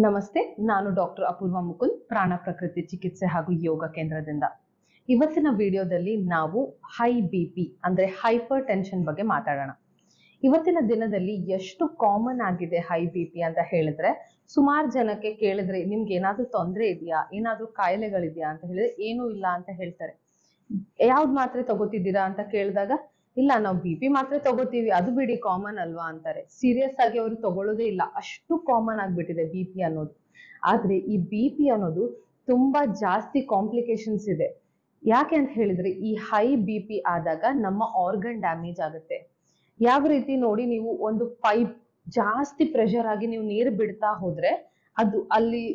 ನಮಸ್ತೆ, ನಾನು ಡಾಕ್ಟರ್ ಅಪೂರ್ವ ಮುಕುಂದ್, ಪ್ರಾಣ ಪ್ರಕೃತಿ ಚಿಕಿತ್ಸೆ ಹಾಗೂ ಯೋಗ ಕೇಂದ್ರದಿಂದ. ಇವತ್ತಿನ ವಿಡಿಯೋದಲ್ಲಿ ನಾವು ಹೈ ಬಿಪಿ ಅಂದ್ರೆ ಹೈಪರ್ ಟೆನ್ಷನ್ ಬಗ್ಗೆ ಮಾತಾಡೋಣ. ಇವತ್ತಿನ ದಿನದಲ್ಲಿ ಎಷ್ಟು ಕಾಮನ್ ಆಗಿದೆ ಹೈ ಬಿಪಿ ಅಂತ ಹೇಳಿದ್ರೆ, ಸುಮಾರು ಜನಕ್ಕೆ ಕೇಳಿದ್ರೆ ನಿಮ್ಗೆ ಏನಾದ್ರೂ ತೊಂದರೆ ಇದೆಯಾ, ಏನಾದ್ರೂ ಕಾಯಿಲೆಗಳಿದೆಯಾ ಅಂತ ಹೇಳಿದ್ರೆ ಏನೂ ಇಲ್ಲ ಅಂತ ಹೇಳ್ತಾರೆ. ಯಾವ್ದು ಮಾತ್ರೆ ತಗೋತಿದ್ದೀರಾ ಅಂತ ಕೇಳಿದಾಗ, ಇಲ್ಲ ನಾವು ಬಿಪಿ ಮಾತ್ರೆ ತಗೋತೀವಿ, ಅದು ಬಿಡಿ ಕಾಮನ್ ಅಲ್ವಾ ಅಂತಾರೆ. ಸೀರಿಯಸ್ ಆಗಿ ಅವರು ತಗೊಳ್ಳೋದೇ ಇಲ್ಲ, ಅಷ್ಟು ಕಾಮನ್ ಆಗ್ಬಿಟ್ಟಿದೆ ಬಿಪಿ ಅನ್ನೋದು. ಆದ್ರೆ ಈ ಬಿಪಿ ಅನ್ನೋದು ತುಂಬಾ ಜಾಸ್ತಿ ಕಾಂಪ್ಲಿಕೇಶನ್ಸ್ ಇದೆ. ಯಾಕೆ ಅಂತ ಹೇಳಿದ್ರೆ, ಈ ಹೈ ಬಿಪಿ ಆದಾಗ ನಮ್ಮ ಆರ್ಗನ್ ಡ್ಯಾಮೇಜ್ ಆಗುತ್ತೆ. ಯಾವ ರೀತಿ ನೋಡಿ, ನೀವು ಒಂದು ಪೈಪ್ ಜಾಸ್ತಿ ಪ್ರೆಷರ್ ಆಗಿ ನೀವು ನೀರು ಬಿಡ್ತಾ ಹೋದ್ರೆ ಅದು ಅಲ್ಲಿ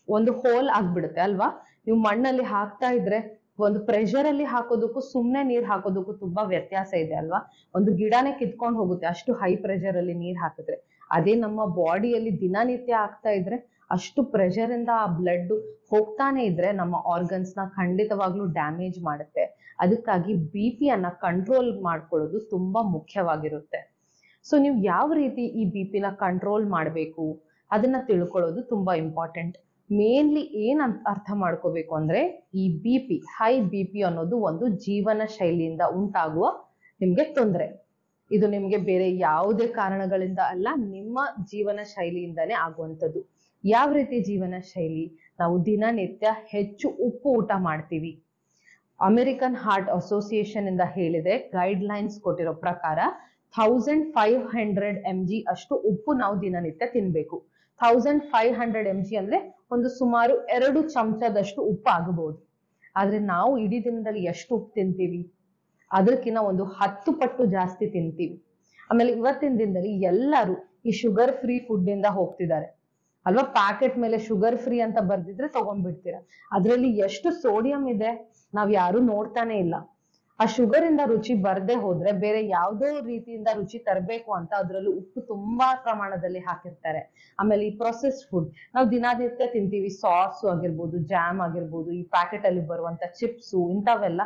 ಒಂದು ಹೋಲ್ ಆಗ್ಬಿಡುತ್ತೆ ಅಲ್ವಾ. ನೀವು ಮಣ್ಣಲ್ಲಿ ಹಾಕ್ತಾ ಇದ್ರೆ ಒಂದು ಪ್ರೆಷರ್ ಅಲ್ಲಿ ಹಾಕೋದಕ್ಕೂ ಸುಮ್ನೆ ನೀರ್ ಹಾಕೋದಕ್ಕೂ ತುಂಬಾ ವ್ಯತ್ಯಾಸ ಇದೆ ಅಲ್ವಾ. ಒಂದು ಗಿಡನೇ ಕಿತ್ಕೊಂಡು ಹೋಗುತ್ತೆ ಅಷ್ಟು ಹೈ ಪ್ರೆಷರ್ ಅಲ್ಲಿ ನೀರ್ ಹಾಕಿದ್ರೆ. ಅದೇ ನಮ್ಮ ಬಾಡಿಯಲ್ಲಿ ದಿನನಿತ್ಯ ಆಗ್ತಾ ಇದ್ರೆ, ಅಷ್ಟು ಪ್ರೆಷರ್ ಇಂದ ಆ ಬ್ಲಡ್ ಹೋಗ್ತಾನೆ ಇದ್ರೆ ನಮ್ಮ ಆರ್ಗನ್ಸ್ ನ ಖಂಡಿತವಾಗ್ಲೂ ಡ್ಯಾಮೇಜ್ ಮಾಡುತ್ತೆ. ಅದಕ್ಕಾಗಿ ಬಿಪಿ ಅನ್ನ ಕಂಟ್ರೋಲ್ ಮಾಡ್ಕೊಳ್ಳೋದು ತುಂಬಾ ಮುಖ್ಯವಾಗಿರುತ್ತೆ. ಸೊ ನೀವು ಯಾವ ರೀತಿ ಈ ಬಿಪಿನ ಕಂಟ್ರೋಲ್ ಮಾಡಬೇಕು ಅದನ್ನ ತಿಳ್ಕೊಳ್ಳೋದು ತುಂಬಾ ಇಂಪಾರ್ಟೆಂಟ್. ಮೇನ್ಲಿ ಏನ್ ಅರ್ಥ ಮಾಡ್ಕೋಬೇಕು ಅಂದ್ರೆ, ಈ ಬಿಪಿ ಹೈ ಬಿಪಿ ಅನ್ನೋದು ಒಂದು ಜೀವನ ಶೈಲಿಯಿಂದ ಉಂಟಾಗುವ ನಿಮ್ಗೆ ತೊಂದರೆ. ಇದು ನಿಮ್ಗೆ ಬೇರೆ ಯಾವುದೇ ಕಾರಣಗಳಿಂದ ಅಲ್ಲ, ನಿಮ್ಮ ಜೀವನ ಶೈಲಿಯಿಂದಾನೇ ಆಗುವಂಥದ್ದು. ಯಾವ ರೀತಿ ಜೀವನ ಶೈಲಿ? ನಾವು ದಿನನಿತ್ಯ ಹೆಚ್ಚು ಉಪ್ಪು ಊಟ ಮಾಡ್ತೀವಿ. ಅಮೆರಿಕನ್ ಹಾರ್ಟ್ ಅಸೋಸಿಯೇಷನ್ ಇಂದ ಹೇಳಿದೆ, ಗೈಡ್ ಲೈನ್ಸ್ ಕೊಟ್ಟಿರೋ ಪ್ರಕಾರ 1500 mg ಅಷ್ಟು ಉಪ್ಪು ನಾವು ದಿನನಿತ್ಯ ತಿನ್ಬೇಕು. 1500 mg ಅಂದ್ರೆ ಒಂದು ಸುಮಾರು 2 ಚಮಚದಷ್ಟು ಉಪ್ಪು ಆಗಬಹುದು. ಆದ್ರೆ ನಾವು ಇಡೀ ದಿನದಲ್ಲಿ ಎಷ್ಟು ಉಪ್ಪು ತಿಂತೀವಿ? ಅದಕ್ಕಿಂತ ಒಂದು 10 ಪಟ್ಟು ಜಾಸ್ತಿ ತಿಂತೀವಿ. ಆಮೇಲೆ ಇವತ್ತಿನ ದಿನದಲ್ಲಿ ಎಲ್ಲರೂ ಈ ಶುಗರ್ ಫ್ರೀ ಫುಡ್ ಇಂದ ಹೋಗ್ತಿದ್ದಾರೆ ಅಲ್ವಾ. ಪ್ಯಾಕೆಟ್ ಮೇಲೆ ಶುಗರ್ ಫ್ರೀ ಅಂತ ಬರ್ದಿದ್ರೆ ತಗೊಂಡ್ಬಿಡ್ತೀರಾ. ಅದ್ರಲ್ಲಿ ಎಷ್ಟು ಸೋಡಿಯಂ ಇದೆ ನಾವ್ ಯಾರು ನೋಡ್ತಾನೆ ಇಲ್ಲ. ಆ ಶುಗರ್ ಇಂದ ರುಚಿ ಬರ್ದೆ ಹೋದ್ರೆ ಬೇರೆ ಯಾವ್ದೋ ರೀತಿಯಿಂದ ರುಚಿ ತರಬೇಕು ಅಂತ ಅದ್ರಲ್ಲಿ ಉಪ್ಪು ತುಂಬಾ ಪ್ರಮಾಣದಲ್ಲಿ ಹಾಕಿರ್ತಾರೆ. ಆಮೇಲೆ ಈ ಪ್ರೊಸೆಸ್ಡ್ ಫುಡ್ ನಾವು ದಿನನಿತ್ಯ ತಿಂತೀವಿ. ಸಾಸ್ ಆಗಿರ್ಬೋದು, ಜಾಮ್ ಆಗಿರ್ಬೋದು, ಈ ಪ್ಯಾಕೆಟ್ ಅಲ್ಲಿ ಬರುವಂತ ಚಿಪ್ಸು, ಇಂಥವೆಲ್ಲ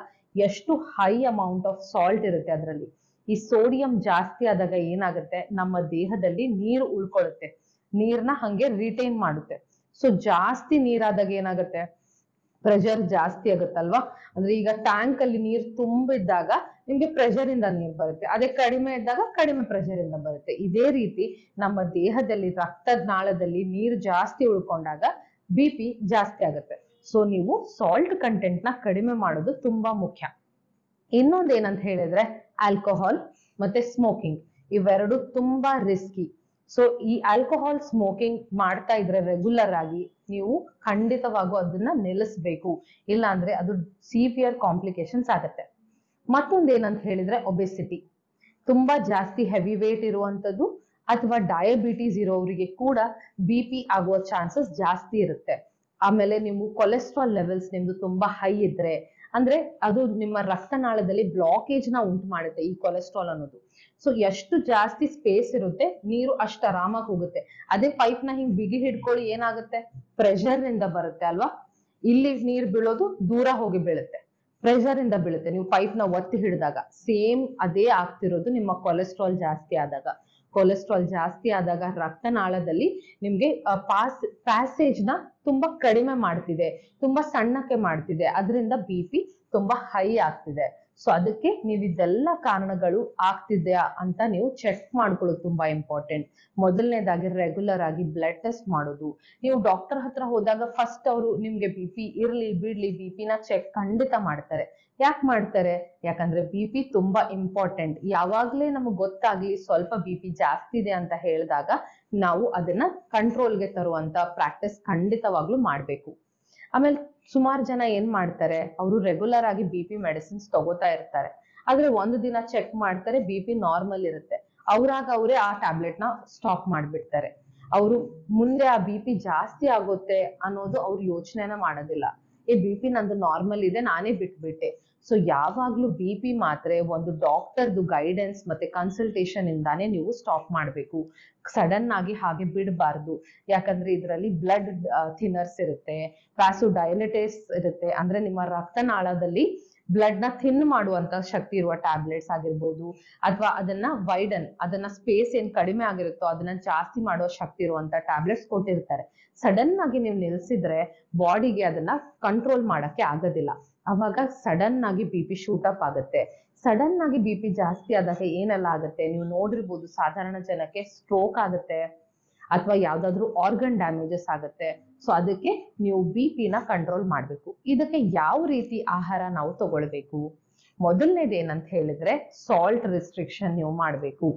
ಎಷ್ಟು ಹೈ ಅಮೌಂಟ್ ಆಫ್ ಸಾಲ್ಟ್ ಇರುತ್ತೆ ಅದರಲ್ಲಿ. ಈ ಸೋಡಿಯಂ ಜಾಸ್ತಿ ಆದಾಗ ಏನಾಗುತ್ತೆ, ನಮ್ಮ ದೇಹದಲ್ಲಿ ನೀರು ಉಳ್ಕೊಳ್ಳುತ್ತೆ, ನೀರ್ನ ಹಂಗೆ ರಿಟೈನ್ ಮಾಡುತ್ತೆ. ಸೊ ಜಾಸ್ತಿ ನೀರಾದಾಗ ಏನಾಗುತ್ತೆ, ಪ್ರೆಷರ್ ಜಾಸ್ತಿ ಆಗುತ್ತಲ್ವಾ. ಅಂದ್ರೆ ಈಗ ಟ್ಯಾಂಕ್ ಅಲ್ಲಿ ನೀರ್ ತುಂಬಿದ್ದಾಗ ನಿಮ್ಗೆ ಪ್ರೆಷರ್ ಇಂದ ನೀರ್ ಬರುತ್ತೆ, ಅದೇ ಕಡಿಮೆ ಇದ್ದಾಗ ಕಡಿಮೆ ಪ್ರೆಷರ್ ಇಂದ ಬರುತ್ತೆ. ಇದೇ ರೀತಿ ನಮ್ಮ ದೇಹದಲ್ಲಿ ರಕ್ತನಾಳದಲ್ಲಿ ನೀರು ಜಾಸ್ತಿ ಉಳ್ಕೊಂಡಾಗ ಬಿಪಿ ಜಾಸ್ತಿ ಆಗುತ್ತೆ. ಸೊ ನೀವು ಸಾಲ್ಟ್ ಕಂಟೆಂಟ್ ನ ಕಡಿಮೆ ಮಾಡೋದು ತುಂಬಾ ಮುಖ್ಯ. ಇನ್ನೊಂದೇನಂತ ಹೇಳಿದ್ರೆ, ಆಲ್ಕೋಹಾಲ್ ಮತ್ತೆ ಸ್ಮೋಕಿಂಗ್ ಇವೆರಡು ತುಂಬಾ ರಿಸ್ಕಿ. ಸೊ ಈ ಆಲ್ಕೋಹಾಲ್ ಸ್ಮೋಕಿಂಗ್ ಮಾಡ್ತಾ ಇದ್ರೆ ರೆಗ್ಯುಲರ್ ಆಗಿ ನೀವು ಖಂಡಿತವಾಗೂ ಅದನ್ನ ನಿಲ್ಲಿಸ್ಬೇಕು, ಇಲ್ಲ ಅಂದ್ರೆ ಅದು ಸಿವಿಯರ್ ಕಾಂಪ್ಲಿಕೇಶನ್ಸ್ ಆಗುತ್ತೆ. ಮತ್ತೊಂದೇನಂತ ಹೇಳಿದ್ರೆ ಒಬೆಸಿಟಿ. ತುಂಬಾ ಜಾಸ್ತಿ ಹೆವಿ ವೇಟ್ ಇರುವಂತದ್ದು ಅಥವಾ ಡಯಾಬಿಟೀಸ್ ಇರೋರಿಗೆ ಕೂಡ ಬಿಪಿ ಆಗುವ ಚಾನ್ಸಸ್ ಜಾಸ್ತಿ ಇರುತ್ತೆ. ಆಮೇಲೆ ನೀವು ಕೊಲೆಸ್ಟ್ರಾಲ್ ಲೆವೆಲ್ಸ್ ನಿಮ್ದು ತುಂಬಾ ಹೈ ಇದ್ರೆ, ಅಂದ್ರೆ ಅದು ನಿಮ್ಮ ರಕ್ತನಾಳದಲ್ಲಿ ಬ್ಲಾಕೇಜ್ ನ ಉಂಟು ಮಾಡುತ್ತೆ ಈ ಕೊಲೆಸ್ಟ್ರಾಲ್ ಅನ್ನೋದು. ಸೊ ಎಷ್ಟು ಜಾಸ್ತಿ ಸ್ಪೇಸ್ ಇರುತ್ತೆ, ನೀರು ಅಷ್ಟು ಆರಾಮಾಗಿ ಹೋಗುತ್ತೆ. ಅದೇ ಪೈಪ್ ನ ಹಿಂಗ್ ಬಿಗಿ ಹಿಡ್ಕೊಳ್ಳಿ, ಏನಾಗುತ್ತೆ, ಪ್ರೆಷರ್ ಇಂದ ಬರುತ್ತೆ ಅಲ್ವಾ. ಇಲ್ಲಿ ನೀರ್ ಬೀಳೋದು ದೂರ ಹೋಗಿ ಬೀಳುತ್ತೆ, ಪ್ರೆಷರ್ ಇಂದ ಬೀಳುತ್ತೆ. ನೀವು ಪೈಪ್ ನ ಒತ್ತಿ ಹಿಡಿದಾಗ ಸೇಮ್ ಅದೇ ಆಗ್ತಿರೋದು ನಿಮ್ಮ ಕೊಲೆಸ್ಟ್ರಾಲ್ ಜಾಸ್ತಿ ಆದಾಗ. ಕೊಲೆಸ್ಟ್ರಾಲ್ ಜಾಸ್ತಿ ಆದಾಗ ರಕ್ತನಾಳದಲ್ಲಿ ನಿಮ್ಗೆ ಪ್ಯಾಸೇಜ್ ನ ತುಂಬಾ ಕಡಿಮೆ ಮಾಡ್ತಿದೆ, ತುಂಬಾ ಸಣ್ಣಕ್ಕೆ ಮಾಡ್ತಿದೆ. ಅದರಿಂದ ಬಿಪಿ ತುಂಬಾ ಹೈ ಆಗ್ತಿದೆ. ಸೊ ಅದಕ್ಕೆ ನೀವು ಇದೆಲ್ಲ ಕಾರಣಗಳು ಆಗ್ತಿದ್ಯಾ ಅಂತ ನೀವು ಚೆಕ್ ಮಾಡ್ಕೊಳ್ಳೋದು ತುಂಬಾ ಇಂಪಾರ್ಟೆಂಟ್. ಮೊದಲನೇದಾಗಿ ರೆಗ್ಯುಲರ್ ಆಗಿ ಬ್ಲಡ್ ಟೆಸ್ಟ್ ಮಾಡೋದು. ನೀವು ಡಾಕ್ಟರ್ ಹತ್ರ ಹೋದಾಗ ಫಸ್ಟ್ ಅವರು ನಿಮ್ಗೆ ಬಿಪಿ ಇರ್ಲಿ ಬಿಡ್ಲಿ ಬಿಪಿನ ಚೆಕ್ ಖಂಡಿತ ಮಾಡ್ತಾರೆ. ಯಾಕೆ ಮಾಡ್ತಾರೆ? ಯಾಕಂದ್ರೆ ಬಿಪಿ ತುಂಬಾ ಇಂಪಾರ್ಟೆಂಟ್. ಯಾವಾಗ್ಲೇ ನಮಗ್ ಗೊತ್ತಾಗ್ಲಿ ಸ್ವಲ್ಪ ಬಿಪಿ ಜಾಸ್ತಿ ಇದೆ ಅಂತ ಹೇಳಿದಾಗ ನಾವು ಅದನ್ನ ಕಂಟ್ರೋಲ್ಗೆ ತರುವಂತ ಪ್ರಾಕ್ಟೀಸ್ ಖಂಡಿತವಾಗ್ಲೂ ಮಾಡ್ಬೇಕು. ಆಮೇಲೆ ಸುಮಾರು ಜನ ಏನ್ ಮಾಡ್ತಾರೆ, ಅವರು ರೆಗ್ಯುಲರ್ ಆಗಿ ಬಿಪಿ ಮೆಡಿಸಿನ್ಸ್ ತಗೋತಾ ಇರ್ತಾರೆ. ಆದ್ರೆ ಒಂದು ದಿನ ಚೆಕ್ ಮಾಡ್ತಾರೆ, ಬಿಪಿ ನಾರ್ಮಲ್ ಇರುತ್ತೆ, ಅವ್ರಾಗ ಅವರೇ ಆ ಟ್ಯಾಬ್ಲೆಟ್ ನ ಸ್ಟಾಪ್ ಮಾಡ್ಬಿಡ್ತಾರೆ. ಅವರು ಮುಂದೆ ಆ ಬಿಪಿ ಜಾಸ್ತಿ ಆಗುತ್ತೆ ಅನ್ನೋದು ಅವ್ರು ಯೋಚನೆನ ಮಾಡೋದಿಲ್ಲ. ಈ ಬಿಪಿ ನಂದು ನಾರ್ಮಲ್ ಇದೆ, ನಾನೇ ಬಿಟ್ಬಿಟ್ಟೆ. ಸೊ ಯಾವಾಗ್ಲೂ ಬಿಪಿ ಮಾತ್ರೆ ಒಂದು ಡಾಕ್ಟರ್ದು ಗೈಡೆನ್ಸ್ ಮತ್ತೆ ಕನ್ಸಲ್ಟೇಷನ್ ಇಂದಾನೇ ನೀವು ಸ್ಟಾಪ್ ಮಾಡ್ಬೇಕು. ಸಡನ್ ಆಗಿ ಹಾಗೆ ಬಿಡಬಾರ್ದು. ಯಾಕಂದ್ರೆ ಇದರಲ್ಲಿ ಬ್ಲಡ್ ಥಿನ್ನರ್ಸ್ ಇರುತ್ತೆ, ವ್ಯಾಸೋಡೈಲೇಟೇಸ್ ಇರುತ್ತೆ, ಅಂದ್ರೆ ನಿಮ್ಮ ರಕ್ತನಾಳದಲ್ಲಿ ಬ್ಲಡ್ ನ ಥಿನ್ ಮಾಡುವಂತ ಶಕ್ತಿ ಇರುವ ಟ್ಯಾಬ್ಲೆಟ್ಸ್ ಆಗಿರ್ಬೋದು, ಅಥವಾ ಅದನ್ನ ಸ್ಪೇಸ್ ಏನ್ ಕಡಿಮೆ ಆಗಿರುತ್ತೋ ಅದನ್ನ ಜಾಸ್ತಿ ಮಾಡುವ ಶಕ್ತಿ ಇರುವಂತ ಟ್ಯಾಬ್ಲೆಟ್ಸ್ ಕೊಟ್ಟಿರ್ತಾರೆ. ಸಡನ್ ಆಗಿ ನೀವು ನಿಲ್ಸಿದ್ರೆ ಬಾಡಿಗೆ ಅದನ್ನ ಕಂಟ್ರೋಲ್ ಮಾಡಕ್ಕೆ ಆಗೋದಿಲ್ಲ. ಅವಾಗ ಸಡನ್ ಆಗಿ ಬಿ ಪಿ ಶೂಟ್ ಅಪ್ ಆಗುತ್ತೆ. ಸಡನ್ ಆಗಿ ಬಿ ಪಿ ಜಾಸ್ತಿ ಆದಾಗ ಏನೆಲ್ಲ ಆಗುತ್ತೆ ನೀವು ನೋಡಿರ್ಬೋದು. ಸಾಧಾರಣ ಜನಕ್ಕೆ ಸ್ಟ್ರೋಕ್ ಆಗುತ್ತೆ ಅಥವಾ ಯಾವ್ದಾದ್ರು ಆರ್ಗನ್ ಡ್ಯಾಮೇಜಸ್ ಆಗುತ್ತೆ. ಸೊ ಅದಕ್ಕೆ ನೀವು ಬಿ ಪಿನ ಕಂಟ್ರೋಲ್ ಮಾಡಬೇಕು. ಇದಕ್ಕೆ ಯಾವ ರೀತಿ ಆಹಾರ ನಾವು ತಗೊಳ್ಬೇಕು? ಮೊದಲನೇದು ಏನಂತ ಹೇಳಿದ್ರೆ ಸಾಲ್ಟ್ ರಿಸ್ಟ್ರಿಕ್ಷನ್ ನೀವು ಮಾಡಬೇಕು.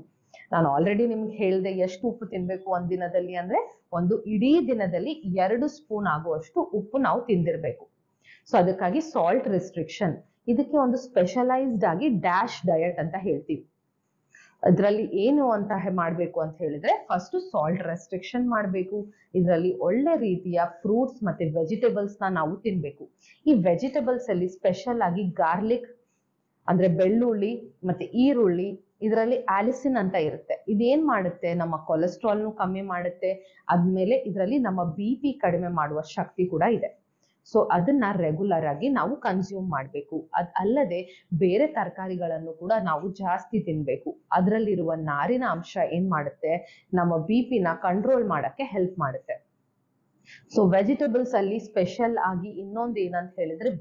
ನಾನು ಆಲ್ರೆಡಿ ನಿಮ್ಗೆ ಹೇಳಿದೆ ಎಷ್ಟು ಉಪ್ಪು ತಿನ್ಬೇಕು ಒಂದ್ ದಿನದಲ್ಲಿ ಅಂದ್ರೆ, ಒಂದು ಇಡೀ ದಿನದಲ್ಲಿ 2 ಸ್ಪೂನ್ ಆಗುವಷ್ಟು ಉಪ್ಪು ನಾವು ತಿಂದಿರ್ಬೇಕು. ಸೊ ಅದಕ್ಕಾಗಿ ಸಾಲ್ಟ್ ರಿಸ್ಟ್ರಿಕ್ಷನ್. ಇದಕ್ಕೆ ಒಂದು ಸ್ಪೆಷಲೈಸ್ಡ್ ಆಗಿ ಡ್ಯಾಶ್ ಡಯಟ್ ಅಂತ ಹೇಳ್ತೀವಿ. ಅದರಲ್ಲಿ ಏನು ಅಂತ ಮಾಡಬೇಕು ಅಂತ ಹೇಳಿದ್ರೆ, ಫಸ್ಟ್ ಸಾಲ್ಟ್ ರೆಸ್ಟ್ರಿಕ್ಷನ್ ಮಾಡಬೇಕು. ಇದರಲ್ಲಿ ಒಳ್ಳೆ ರೀತಿಯ ಫ್ರೂಟ್ಸ್ ಮತ್ತೆ ವೆಜಿಟೇಬಲ್ಸ್ ನಾವು ತಿನ್ಬೇಕು. ಈ ವೆಜಿಟೇಬಲ್ಸ್ ಅಲ್ಲಿ ಸ್ಪೆಷಲ್ ಆಗಿ ಗಾರ್ಲಿಕ್ ಅಂದ್ರೆ ಬೆಳ್ಳುಳ್ಳಿ ಮತ್ತೆ ಈರುಳ್ಳಿ, ಇದರಲ್ಲಿ ಆಲಿಸಿನ್ ಅಂತ ಇರುತ್ತೆ. ಇದೇನ್ ಮಾಡುತ್ತೆ, ನಮ್ಮ ಕೊಲೆಸ್ಟ್ರಾಲ್ನು ಕಮ್ಮಿ ಮಾಡುತ್ತೆ. ಆದ್ಮೇಲೆ ಇದರಲ್ಲಿ ನಮ್ಮ ಬಿ ಪಿ ಕಡಿಮೆ ಮಾಡುವ ಶಕ್ತಿ ಕೂಡ ಇದೆ. ಸೊ ಅದನ್ನ ರೆಗ್ಯುಲರ್ ಆಗಿ ನಾವು ಕನ್ಸ್ಯೂಮ್ ಮಾಡಬೇಕು. ಅಲ್ಲದೆ ಬೇರೆ ತರಕಾರಿಗಳನ್ನು ಕೂಡ ನಾವು ಜಾಸ್ತಿ ತಿನ್ಬೇಕು. ಅದರಲ್ಲಿರುವ ನಾರಿನ ಅಂಶ ಏನ್ ಮಾಡುತ್ತೆ, ನಮ್ಮ ಬಿ ಪಿನ ಕಂಟ್ರೋಲ್ ಮಾಡಕ್ಕೆ ಹೆಲ್ಪ್ ಮಾಡುತ್ತೆ. ಸೊ ವೆಜಿಟೇಬಲ್ಸ್ ಅಲ್ಲಿ ಸ್ಪೆಷಲ್ ಆಗಿ ಇನ್ನೊಂದು ಏನಂತ ಹೇಳಿದ್ರೆ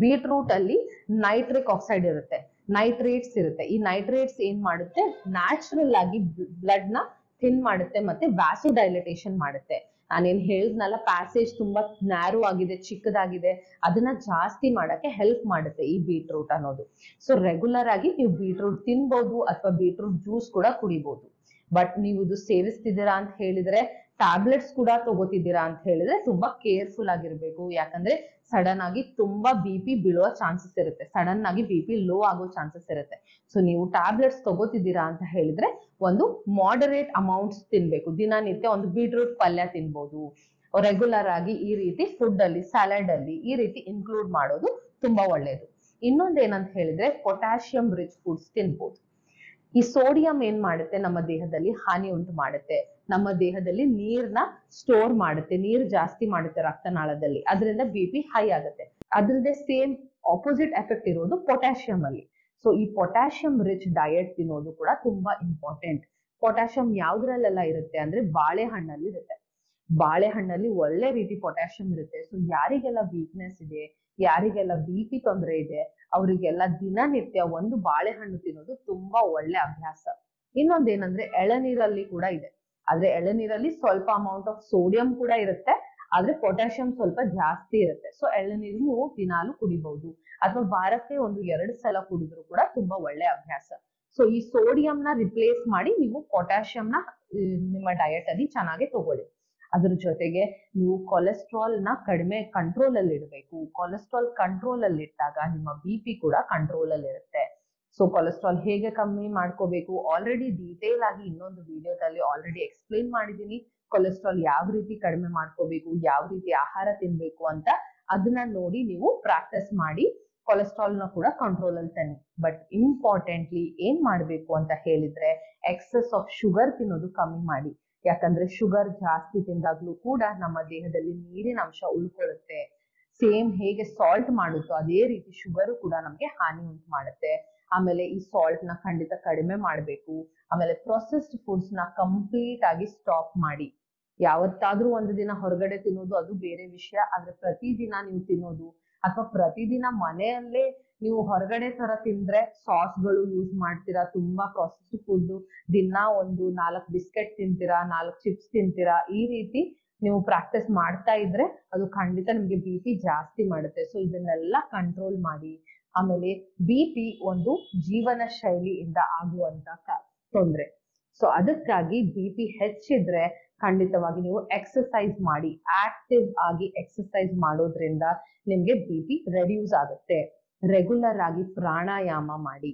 ಬೀಟ್ರೂಟ್ ಅಲ್ಲಿ ನೈಟ್ರಿಕ್ ಆಕ್ಸೈಡ್ ಇರುತ್ತೆ, ನೈಟ್ರೇಟ್ಸ್ ಇರುತ್ತೆ. ಈ ನೈಟ್ರೇಟ್ಸ್ ಏನ್ ಮಾಡುತ್ತೆ, ನ್ಯಾಚುರಲ್ ಆಗಿ ಬ್ಲಡ್ ನ ಥಿನ್ ಮಾಡುತ್ತೆ ಮತ್ತೆ ವ್ಯಾಸೋ ಡೈಲಟೇಷನ್ ಮಾಡುತ್ತೆ. ನಾನೇನ್ ಹೇಳಿದ್ನಲ್ಲ, ಪ್ಯಾಸೇಜ್ ತುಂಬಾ ನ್ಯಾರೋ ಆಗಿದೆ, ಚಿಕ್ಕದಾಗಿದೆ, ಅದನ್ನ ಜಾಸ್ತಿ ಮಾಡಕ್ಕೆ ಹೆಲ್ಪ್ ಮಾಡುತ್ತೆ ಈ ಬೀಟ್ರೂಟ್ ಅನ್ನೋದು. ಸೊ ರೆಗ್ಯುಲರ್ ಆಗಿ ನೀವು ಬೀಟ್ರೂಟ್ ತಿನ್ಬೋದು ಅಥವಾ ಬೀಟ್ರೂಟ್ ಜ್ಯೂಸ್ ಕೂಡ ಕುಡಿಬಹುದು. ಬಟ್ ನೀವು ಇದು ಸೇವಿಸ್ತಿದ್ದೀರಾ ಅಂತ ಹೇಳಿದ್ರೆ, ಟ್ಯಾಬ್ಲೆಟ್ಸ್ ಕೂಡ ತಗೋತಿದ್ದೀರಾ ಅಂತ ಹೇಳಿದ್ರೆ ತುಂಬಾ ಕೇರ್ಫುಲ್ ಆಗಿರ್ಬೇಕು. ಯಾಕಂದ್ರೆ ಸಡನ್ ಆಗಿ ತುಂಬಾ ಬಿ ಪಿ ಬೀಳುವ ಚಾನ್ಸಸ್ ಇರುತ್ತೆ, ಸಡನ್ ಆಗಿ ಬಿ ಪಿ ಲೋ ಆಗೋ ಚಾನ್ಸಸ್ ಇರುತ್ತೆ. ಸೊ ನೀವು ಟ್ಯಾಬ್ಲೆಟ್ಸ್ ತಗೋತಿದ್ದೀರಾ ಅಂತ ಹೇಳಿದ್ರೆ ಒಂದು ಮಾಡರೇಟ್ ಅಮೌಂಟ್ಸ್ ತಿನ್ಬೇಕು. ದಿನನಿತ್ಯ ಒಂದು ಬೀಟ್ರೂಟ್ ಪಲ್ಯ ತಿನ್ಬೋದು. ರೆಗ್ಯುಲರ್ ಆಗಿ ಈ ರೀತಿ ಫುಡ್ ಅಲ್ಲಿ, ಸ್ಯಾಲಡ್ ಅಲ್ಲಿ ಈ ರೀತಿ ಇನ್ಕ್ಲೂಡ್ ಮಾಡೋದು ತುಂಬಾ ಒಳ್ಳೇದು. ಇನ್ನೊಂದೇನಂತ ಹೇಳಿದ್ರೆ ಪೊಟ್ಯಾಷಿಯಂ ರಿಚ್ ಫುಡ್ಸ್ ತಿನ್ಬೋದು. ಈ ಸೋಡಿಯಂ ಏನ್ ಮಾಡುತ್ತೆ, ನಮ್ಮ ದೇಹದಲ್ಲಿ ಹಾನಿ ಉಂಟು ಮಾಡುತ್ತೆ. ನಮ್ಮ ದೇಹದಲ್ಲಿ ನೀರ್ನ ಸ್ಟೋರ್ ಮಾಡುತ್ತೆ, ನೀರು ಜಾಸ್ತಿ ಮಾಡುತ್ತೆ ರಕ್ತನಾಳದಲ್ಲಿ. ಅದರಿಂದ ಬಿ ಪಿ ಹೈ ಆಗುತ್ತೆ. ಅದ್ರದ್ದೇ ಸೇಮ್ ಆಪೋಸಿಟ್ ಎಫೆಕ್ಟ್ ಇರೋದು ಪೊಟ್ಯಾಷಿಯಂ ಅಲ್ಲಿ. ಸೊ ಈ ಪೊಟ್ಯಾಷಿಯಂ ರಿಚ್ ಡಯಟ್ ತಿನ್ನೋದು ಕೂಡ ತುಂಬಾ ಇಂಪಾರ್ಟೆಂಟ್. ಪೊಟ್ಯಾಷಿಯಂ ಯಾವ್ದ್ರಲ್ಲೆಲ್ಲ ಇರುತ್ತೆ ಅಂದ್ರೆ ಬಾಳೆಹಣ್ಣಲ್ಲಿ ಇರುತ್ತೆ. ಬಾಳೆಹಣ್ಣಲ್ಲಿ ಒಳ್ಳೆ ರೀತಿ ಪೊಟ್ಯಾಷಿಯಂ ಇರುತ್ತೆ. ಸೊ ಯಾರಿಗೆಲ್ಲ ವೀಕ್ನೆಸ್ ಇದೆ, ಯಾರಿಗೆಲ್ಲ ಬಿ ಪಿ ತೊಂದರೆ ಇದೆ, ಅವರಿಗೆಲ್ಲ ದಿನನಿತ್ಯ ಒಂದು ಬಾಳೆಹಣ್ಣು ತಿನ್ನೋದು ತುಂಬಾ ಒಳ್ಳೆ ಅಭ್ಯಾಸ. ಇನ್ನೊಂದೇನಂದ್ರೆ ಎಳನೀರಲ್ಲಿ ಕೂಡ ಇದೆ. ಆದ್ರೆ ಎಳನೀರಲ್ಲಿ ಸ್ವಲ್ಪ ಅಮೌಂಟ್ ಆಫ್ ಸೋಡಿಯಂ ಕೂಡ ಇರುತ್ತೆ, ಆದ್ರೆ ಪೊಟ್ಯಾಷಿಯಂ ಸ್ವಲ್ಪ ಜಾಸ್ತಿ ಇರುತ್ತೆ. ಸೊ ಎಳನೀರು ನೀವು ದಿನಾಲು ಕುಡಿಬಹುದು, ಅಥವಾ ವಾರಕ್ಕೆ 1-2 ಸಲ ಕುಡಿದ್ರು ಕೂಡ ತುಂಬಾ ಒಳ್ಳೆ ಅಭ್ಯಾಸ. ಸೊ ಈ ಸೋಡಿಯಂನ ರಿಪ್ಲೇಸ್ ಮಾಡಿ ನೀವು ಪೊಟ್ಯಾಷಿಯಂನ ನಿಮ್ಮ ಡಯಟ್ ಅಲ್ಲಿ ಚೆನ್ನಾಗಿ ತಗೊಳ್ಳಿ. ಅದ್ರ ಜೊತೆಗೆ ನೀವು ಕೊಲೆಸ್ಟ್ರಾಲ್ ನ ಕಡಿಮೆ ಕಂಟ್ರೋಲ್ ಅಲ್ಲಿ ಇಡಬೇಕು. ಕೊಲೆಸ್ಟ್ರಾಲ್ ಕಂಟ್ರೋಲ್ ಅಲ್ಲಿ ಇಟ್ಟಾಗ ನಿಮ್ಮ ಬಿ ಪಿ ಕೂಡ ಕಂಟ್ರೋಲ್ ಅಲ್ಲಿ ಇರುತ್ತೆ. ಸೊ ಕೊಲೆಸ್ಟ್ರಾಲ್ ಹೇಗೆ ಕಮ್ಮಿ ಮಾಡ್ಕೋಬೇಕು ಆಲ್ರೆಡಿ ಡೀಟೇಲ್ ಆಗಿ ಇನ್ನೊಂದು ವಿಡಿಯೋದಲ್ಲಿ ಆಲ್ರೆಡಿ ಎಕ್ಸ್ಪ್ಲೇನ್ ಮಾಡಿದೀನಿ. ಕೊಲೆಸ್ಟ್ರಾಲ್ ಯಾವ ರೀತಿ ಕಡಿಮೆ ಮಾಡ್ಕೋಬೇಕು, ಯಾವ ರೀತಿ ಆಹಾರ ತಿನ್ಬೇಕು ಅಂತ, ಅದನ್ನ ನೋಡಿ ನೀವು ಪ್ರಾಕ್ಟೀಸ್ ಮಾಡಿ ಕೊಲೆಸ್ಟ್ರಾಲ್ ನ ಕೂಡ ಕಂಟ್ರೋಲ್ ಅಲ್ಲಿ ತನ್ನಿ. ಬಟ್ ಇಂಪಾರ್ಟೆಂಟ್ಲಿ ಏನ್ ಮಾಡ್ಬೇಕು ಅಂತ ಹೇಳಿದ್ರೆ, ಎಕ್ಸೆಸ್ ಆಫ್ ಶುಗರ್ ತಿನ್ನೋದು ಕಮ್ಮಿ ಮಾಡಿ. ಯಾಕಂದ್ರೆ ಶುಗರ್ ಜಾಸ್ತಿ ತಿಂದಾಗ್ಲೂ ಕೂಡ ನಮ್ಮ ದೇಹದಲ್ಲಿ ನೀರಿನ ಅಂಶ ಉಳ್ಕೊಳ್ಳುತ್ತೆ. ಸೇಮ್ ಹೇಗೆ ಸಾಲ್ಟ್ ಮಾಡುತ್ತೋ ಅದೇ ರೀತಿ ಶುಗರ್ ಕೂಡ ನಮ್ಗೆ ಹಾನಿ ಉಂಟು ಮಾಡುತ್ತೆ. ಆಮೇಲೆ ಈ ಸಾಲ್ಟ್ ನ ಖಂಡಿತ ಕಡಿಮೆ ಮಾಡಬೇಕು. ಆಮೇಲೆ ಪ್ರೊಸೆಸ್ಡ್ ಫುಡ್ಸ್ ನ ಕಂಪ್ಲೀಟ್ ಆಗಿ ಸ್ಟಾಪ್ ಮಾಡಿ. ಯಾವತ್ತಾದ್ರೂ ಒಂದು ದಿನ ಹೊರಗಡೆ ತಿನ್ನೋದು ಅದು ಬೇರೆ ವಿಷಯ, ಆದ್ರೆ ಪ್ರತಿದಿನ ನೀವು ತಿನ್ನೋದು ಅಥವಾ ಪ್ರತಿದಿನ ಮನೆಯಲ್ಲೇ ನೀವು ಹೊರಗಡೆ ತರ ತಿಂದ್ರೆ ಸಾಸ್ಗಳು ಯೂಸ್ ಮಾಡ್ತೀರಾ, ತುಂಬಾ ಪ್ರೊಸೆಸ್ಡ್ ಫುಡ್, ದಿನ 4 ಬಿಸ್ಕೆಟ್ ತಿಂತೀರಾ, 4 ಚಿಪ್ಸ್ ತಿಂತೀರಾ, ಈ ರೀತಿ ನೀವು ಪ್ರಾಕ್ಟೀಸ್ ಮಾಡ್ತಾ ಇದ್ರೆ ಅದು ಖಂಡಿತ ನಿಮ್ಗೆ ಬಿ ಪಿ ಜಾಸ್ತಿ ಮಾಡುತ್ತೆ. ಸೊ ಇದನ್ನೆಲ್ಲ ಕಂಟ್ರೋಲ್ ಮಾಡಿ. ಆಮೇಲೆ ಬಿ ಪಿ ಒಂದು ಜೀವನ ಶೈಲಿಯಿಂದ ಆಗುವಂತ ತೊಂದ್ರೆ. ಸೊ ಅದಕ್ಕಾಗಿ ಬಿ ಪಿ ಹೆಚ್ಚಿದ್ರೆ ಖಂಡಿತವಾಗಿ ನೀವು ಎಕ್ಸರ್ಸೈಸ್ ಮಾಡಿ. ಆಕ್ಟಿವ್ ಆಗಿ ಎಕ್ಸರ್ಸೈಸ್ ಮಾಡೋದ್ರಿಂದ ನಿಮ್ಗೆ ಬಿ ಪಿ ರೆಡ್ಯೂಸ್ ಆಗುತ್ತೆ. ರೆಗ್ಯುಲರ್ ಆಗಿ ಪ್ರಾಣಾಯಾಮ ಮಾಡಿ.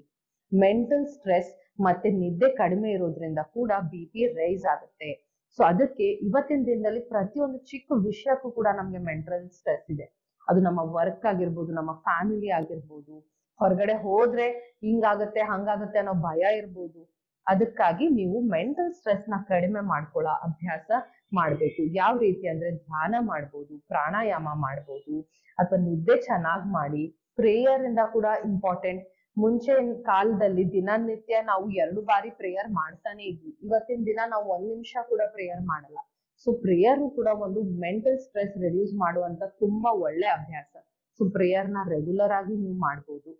ಮೆಂಟಲ್ ಸ್ಟ್ರೆಸ್ ಮತ್ತೆ ನಿದ್ದೆ ಕಡಿಮೆ ಇರೋದ್ರಿಂದ ಕೂಡ ಬಿ ಪಿ ರೈಸ್ ಆಗುತ್ತೆ. ಸೊ ಅದಕ್ಕೆ ಇವತ್ತಿನ ದಿನದಲ್ಲಿ ಪ್ರತಿಯೊಂದು ಚಿಕ್ಕ ವಿಷಯಕ್ಕೂ ಕೂಡ ನಮ್ಗೆ ಮೆಂಟಲ್ ಸ್ಟ್ರೆಸ್ ಇದೆ. ಅದು ನಮ್ಮ ವರ್ಕ್ ಆಗಿರ್ಬೋದು, ನಮ್ಮ ಫ್ಯಾಮಿಲಿ ಆಗಿರ್ಬೋದು, ಹೊರಗಡೆ ಹೋದ್ರೆ ಹಿಂಗಾಗತ್ತೆ ಹಂಗಾಗತ್ತೆ ಅನ್ನೋ ಭಯ ಇರ್ಬೋದು. ಅದಕ್ಕಾಗಿ ನೀವು ಮೆಂಟಲ್ ಸ್ಟ್ರೆಸ್ ನ ಕಡಿಮೆ ಮಾಡ್ಕೊಳ್ಳೋ ಅಭ್ಯಾಸ ಮಾಡ್ಬೇಕು. ಯಾವ ರೀತಿ ಅಂದ್ರೆ ಧ್ಯಾನ ಮಾಡ್ಬೋದು, ಪ್ರಾಣಾಯಾಮ ಮಾಡ್ಬೋದು, ಅಥವಾ ನಿದ್ದೆ ಚೆನ್ನಾಗಿ ಮಾಡಿ. ಪ್ರೇಯರ್ ಇಂದ ಕೂಡ ಇಂಪಾರ್ಟೆಂಟ್. ಮುಂಚೆ ಕಾಲದಲ್ಲಿ ದಿನನಿತ್ಯ ನಾವು 2 ಬಾರಿ ಪ್ರೇಯರ್ ಮಾಡ್ತಾನೆ ಇದ್ವಿ. ಇವತ್ತಿನ ದಿನ ನಾವು 1 ನಿಮಿಷ ಕೂಡ ಪ್ರೇಯರ್ ಮಾಡಲ್ಲ. ಸೊ ಪ್ರೇಯರ್ ಕೂಡ ಒಂದು ಮೆಂಟಲ್ ಸ್ಟ್ರೆಸ್ ರಿಡ್ಯೂಸ್ ಮಾಡುವಂತ ತುಂಬಾ ಒಳ್ಳೆ ಅಭ್ಯಾಸ. ಸೊ ಪ್ರೇಯರ್ ನ ರೆಗ್ಯುಲರ್ ಆಗಿ ನೀವು ಮಾಡ್ಬೋದು.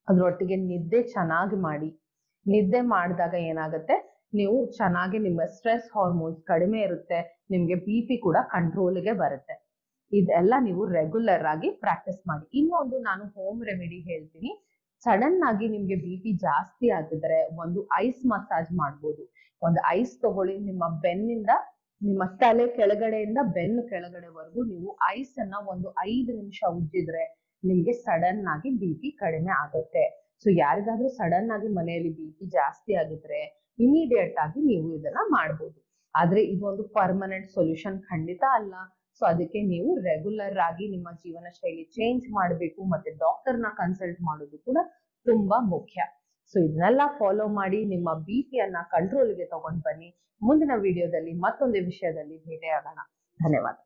ಅದ್ರೊಟ್ಟಿಗೆ ನಿದ್ದೆ ಚೆನ್ನಾಗಿ ಮಾಡಿ. ನಿದ್ದೆ ಮಾಡಿದಾಗ ಏನಾಗುತ್ತೆ, ನೀವು ಚೆನ್ನಾಗಿ ನಿಮ್ಮ ಸ್ಟ್ರೆಸ್ ಹಾರ್ಮೋನ್ಸ್ ಕಡಿಮೆ ಇರುತ್ತೆ, ನಿಮ್ಗೆ BP ಕೂಡ ಕಂಟ್ರೋಲ್ಗೆ ಬರುತ್ತೆ. ಇದೆಲ್ಲ ನೀವು ರೆಗ್ಯುಲರ್ ಆಗಿ ಪ್ರಾಕ್ಟೀಸ್ ಮಾಡಿ. ಇನ್ನೊಂದು ನಾನು ಹೋಮ್ ರೆಮಿಡಿ ಹೇಳ್ತೀನಿ. ಸಡನ್ ಆಗಿ ನಿಮ್ಗೆ BP ಜಾಸ್ತಿ ಆಗಿದ್ರೆ ಒಂದು ಐಸ್ ಮಸಾಜ್ ಮಾಡ್ಬೋದು. ಒಂದು ಐಸ್ ತಗೊಳ್ಳಿ, ನಿಮ್ಮ ಬೆನ್ನಿಂದ ನಿಮ್ಮ ತಲೆ ಕೆಳಗಡೆಯಿಂದ ಬೆನ್ನು ಕೆಳಗಡೆವರೆಗೂ ನೀವು ಐಸ್ ಅನ್ನ ಒಂದು 5 ನಿಮಿಷ ಉಜ್ಜಿದ್ರೆ ನಿಮ್ಗೆ ಸಡನ್ ಆಗಿ BP ಕಡಿಮೆ ಆಗುತ್ತೆ. ಸೊ ಯಾರಿಗಾದ್ರೂ ಸಡನ್ ಆಗಿ ಮನೆಯಲ್ಲಿ BP ಜಾಸ್ತಿ ಆಗಿದ್ರೆ ಇಮಿಡಿಯೇಟ್ ಆಗಿ ನೀವು ಇದನ್ನ ಮಾಡ್ಬೋದು. ಆದ್ರೆ ಇದು ಒಂದು ಪರ್ಮನೆಂಟ್ ಸೊಲ್ಯೂಷನ್ ಖಂಡಿತ ಅಲ್ಲ. ಸೊ ಅದಕ್ಕೆ ನೀವು ರೆಗ್ಯುಲರ್ ಆಗಿ ನಿಮ್ಮ ಜೀವನ ಶೈಲಿ ಚೇಂಜ್ ಮಾಡಬೇಕು, ಮತ್ತೆ ಡಾಕ್ಟರ್ನ ಕನ್ಸಲ್ಟ್ ಮಾಡೋದು ಕೂಡ ತುಂಬಾ ಮುಖ್ಯ. ಸೊ ಇದನ್ನೆಲ್ಲ ಫಾಲೋ ಮಾಡಿ ನಿಮ್ಮ BP ಅನ್ನ ಕಂಟ್ರೋಲ್ಗೆ ತಗೊಂಡ್ ಬನ್ನಿ. ಮುಂದಿನ ವಿಡಿಯೋದಲ್ಲಿ ಮತ್ತೊಂದು ವಿಷಯದಲ್ಲಿ ಭೇಟಿಯಾಗೋಣ. ಧನ್ಯವಾದ.